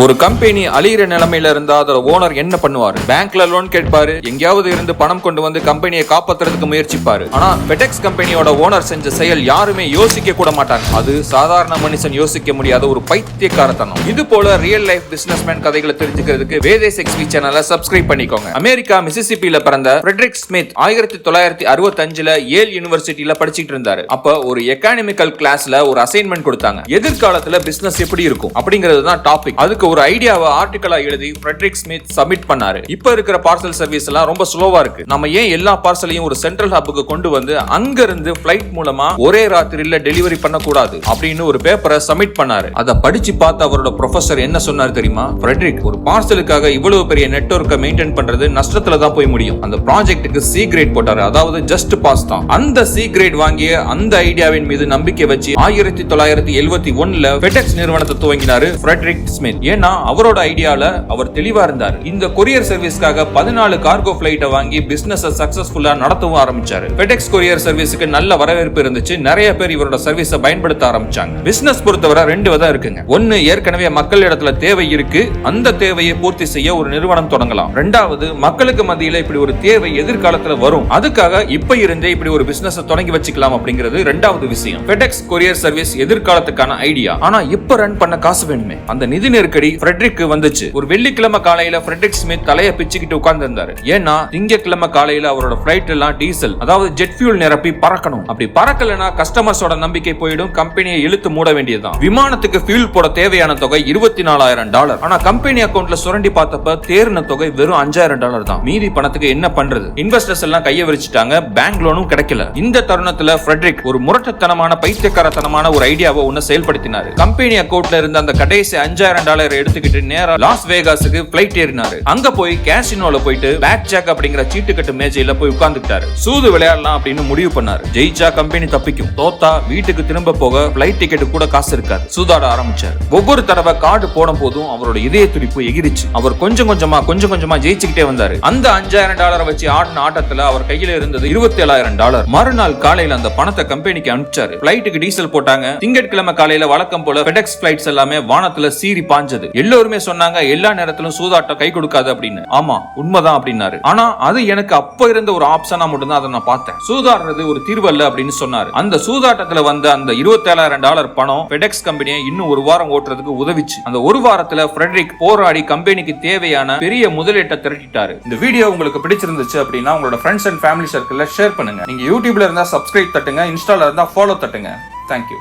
ஒரு கம்பெனி அழியிற நிலைமையில இருந்தா அதோட ஓனர் என்ன பண்ணுவாரு? பேங்க்ல லோன் கேட்பாரு, எங்கேயாவது இருந்து பணம் கொண்டு வந்து கம்பெனியை காப்பாத்துறதுக்கு முயற்சிப்பாரு. ஆனா FedEx கம்பெனியோட ஓனர் செஞ்ச செயல் யாருமே யோசிக்க கூட மாட்டாங்க. அது சாதாரண மனுஷன் யோசிக்க முடியாத ஒரு பைத்தியக்காரத்தனம். இது போல ரியல் லைஃப் பிசினஸ்மேன் கதைகளை தெரிஞ்சுக்கிறதுக்கு வேதேஸ் எக்ஸ்வி சேனலை சப்ஸ்கிரைப் பண்ணிக்கோங்க. அமெரிக்கா மிசிசிபில பிறந்த ஃப்ரெட்ரிக் ஸ்மித் 1965ல ஏல் யூனிவர்சிட்டியில படிச்சிட்டு இருந்தாரு. அப்ப ஒரு எக்கானமிக்கல் கிளாஸ்ல ஒரு அசைன்மெண்ட் கொடுத்தாங்க. எதிர்காலத்துல பிசினஸ் எப்படி இருக்கும் அப்படிங்கிறது தான் டாபிக். அதுக்கு ஒரு ஐடியாவை ஆர்டிகலா எழுதி ஃப்ரெட்ரிக் ஸ்மித் சப்மிட் பண்ணாரு. இப்ப இருக்கிற பார்சல் சர்வீஸ் எல்லாம் ரொம்ப ஸ்லோவா இருக்கு. நம்ம ஏன் எல்லா பார்சலையும் ஒரு சென்ட்ரல் ஹப்புக்கு கொண்டு வந்து அங்க இருந்து பிளைட் மூலமா ஒரே ராத்திரியில டெலிவரி பண்ண கூடாது அப்படின்னு ஒரு பேப்பரை சப்மிட் பண்ணாரு. அத படிச்சு பார்த்த அவரோட ப்ரொஃபசர் என்ன சொன்னாரு தெரியுமா? ஃப்ரெட்ரிக், ஒரு பார்சலுக்காக இவ்வளவு பெரிய நெட்வொர்க்கை மெயின்டைன் பண்றது நஷ்டத்துல தான் போய் முடியும். அந்த ப்ராஜெக்ட்டுக்கு சி கிரேட் போட்டாரு, அதாவது ஜஸ்ட் பாஸ் தான். அந்த சி கிரேட் வாங்கிய அந்த ஐடியாவின் மீது நம்பிக்கை வச்சு 1971ல FedEx நிறுவனத்தை துவங்கினாரு ஃப்ரெட்ரிக் ஸ்மித். ஏன்னா அவரோட ஐடியால அவர் தெளிவா இருந்தார். இந்த கொரியர் சர்வீஸ்க்காக 14 கார்கோ பிளைட்டை வாங்கி பிசினஸ் சக்சஸ்ஃபுல்லா நடத்தவும் ஆரம்பிச்சாரு. FedEx கொரியர் சர்வீஸ்க்கு நல்ல வரவேற்பு இருந்துச்சு. நிறைய பேர் இவரோட சர்வீஸை பயன்படுத்த ஆரம்பிச்சாங்க. பிசினஸ் பொறுத்தவரை ரெண்டு விதம் இருக்குங்க. ஒன்னு, ஏற்கனவே மக்கள் இடத்துல தேவை இருக்கு, அந்த தேவையை பூர்த்தி செய்ய ஒரு நிறுவனம் தொடங்கலாம். ரெண்டாவது, மக்களுக்கு மத்தியில இப்படி ஒரு தேவை எதிர்காலத்துல வரும், அதுக்காக இப்ப இருந்தே இப்படி ஒரு பிசினஸ் தொடங்கி வச்சுக்கலாம் அப்படிங்கிறது ரெண்டாவது விஷயம். FedEx கொரியர் சர்வீஸ் எதிர்காலத்துக்கான ஐடியா. ஆனா இப்ப ரன் பண்ண காசு வேணுமே. அந்த நிதி நெருக்கடி ஃப்ரெட்ரிக் வந்துச்சு. ஒரு வெள்ளிக்கிழமை காலையில ஃப்ரெட்ரிக் ஸ்மித் தலைய பிச்சுக்கிட்டு உட்கார்ந்து இருந்தாரு. ஏன்னா திங்கட்கிழமை காலையில அவரோட பிளைட் எல்லாம் டீசல், அதாவது ஜெட் ஃபியூல் நிரப்பி பறக்கணும். அப்படி பறக்கலனா கஸ்டமர்ஸோட நம்பிக்கை போயிடும், கம்பெனியை இழுத்து மூட வேண்டியதுதான். விமானத்துக்கு ஃபியூல் போட தேவையான தொகை $24,000. ஆனா கம்பெனி அக்கவுண்ட்ல சுரண்டி பார்த்தப்ப தேர்ன தொகை வெறும் $5,000 தான். மீதி பணத்துக்கு என்ன பண்றது? இன்வெஸ்டர்ஸ் எல்லாம் கைய விரிச்சிட்டாங்க, பேங்க் லோனும் கிடைக்கல. இந்த தருணத்துல ஃப்ரெட்ரிக் ஒரு முரட்டத்தனமான பைத்தியக்காரத்தனமான ஒரு ஐடியாவை ஒன்னு செயல்படுத்தினாரு. கம்பெனி அக்கவுண்ட்ல இருந்த அந்த கடைசி $5,000 எடுத்துக்கிட்டு நேரா லாஸ் வேகாஸுக்கு பிளைட் ஏறினாரு. அங்க போய் கேசினோல போயிட்டு பேக் ஜாக் அப்படிங்கிற சீட்டுக்கட்டு மேஜையில போய் உட்கார்ந்துட்டாரு. சூது விளையாடலாம் அப்படின்னு முடிவு பண்ணாரு. ஜெயிச்சா கம்பெனி தப்பிக்கும், தோத்தா வீட்டுக்கு திரும்ப போக பிளைட் டிக்கெட் கூட காசு இருக்காது. சூதாட ஆரம்பிச்சாரு. ஒவ்வொரு தடவை கார்டு போடும் போதும் அவரோட இதய துடிப்பு எகிரிச்சு. அவர் கொஞ்சம் கொஞ்சமா ஜெயிச்சுக்கிட்டே வந்தாரு. அந்த $5,000 வச்சு ஆடின ஆட்டத்துல அவர் கையில இருந்தது $27,000. மறுநாள் காலையில அந்த பணத்தை கம்பெனிக்கு அனுப்பிச்சாரு. பிளைட்டுக்கு டீசல் போட்டாங்க. திங்கட்கிழமை காலையில வழக்கம் போல FedEx பிளைட்ஸ் எல்லாமே வானத்துல சீறி பாஞ்சது. எல்லோருமே சொன்னாங்க எல்லா நேரத்திலும் சூதாட்டம் கை கொடுக்காது அப்படின்னு. ஆமா, உண்மைதான் அப்படின்னாரு. ஆனா அது எனக்கு அப்ப இருந்த ஒரு ஆப்ஷனா மட்டும் தான் அதை நான் பார்த்தேன். சூதாடுறது ஒரு தீர்வு அல்ல அப்படின்னு சொன்னாரு. அந்த சூதாட்டத்துல வந்த அந்த $27,000 பணம் FedEx கம்பெனியை இன்னும் ஒரு வாரம் ஓட்டுறதுக்கு உதவிச்சு. அந்த ஒரு வாரத்துல ஃப்ரெட்ரிக் போராடி கம்பெனிக்கு தேவையான பெரிய முதலீட்டை திரட்டிட்டாரு. இந்த வீடியோ உங்களுக்கு பிடிச்சிருந்துச்சு அப்படின்னா உங்களோட ஃப்ரெண்ட்ஸ் அண்ட் ஃபேமிலி சர்க்கிள்ல ஷேர் பண்ணுங்க. நீங்க யூடியூப்ல இருந்தா சப்ஸ்கிரைப் தட்டுங்க, இன்ஸ்டால இருந்தா ஃபாலோ தட்டுங்க. தேங்க்யூ.